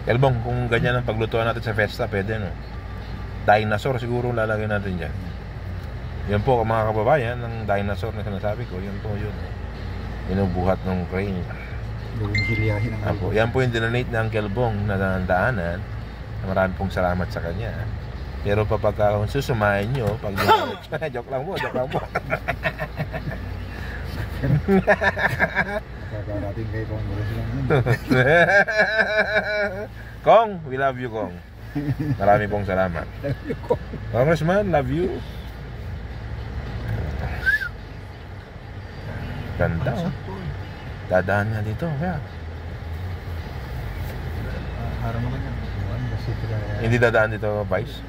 Elbong, kung ganyan ang paglutuan natin sa Festa, pwede, no? Dinosaur siguro lalagay natin dyan. Yan po, mga kababayan, ng dinosaur na sinasabi ko, yun po yun. Inubuhat ng crane. Gumigilyahin ang Apo, yan po yung dinonate ng Uncle Bong na daanan. Marami pong salamat sa kanya. Pero kapag susumahin nyo, pag joke lang po, joke lang po. Kakarating kay Congress lang yun. Kong, we love you, Kong. Marami pong salamat. Congressman, love you. Ganda, oh. Dadaan nga dito, kaya. Harang naman yan. Hindi dadaan dito, Vice?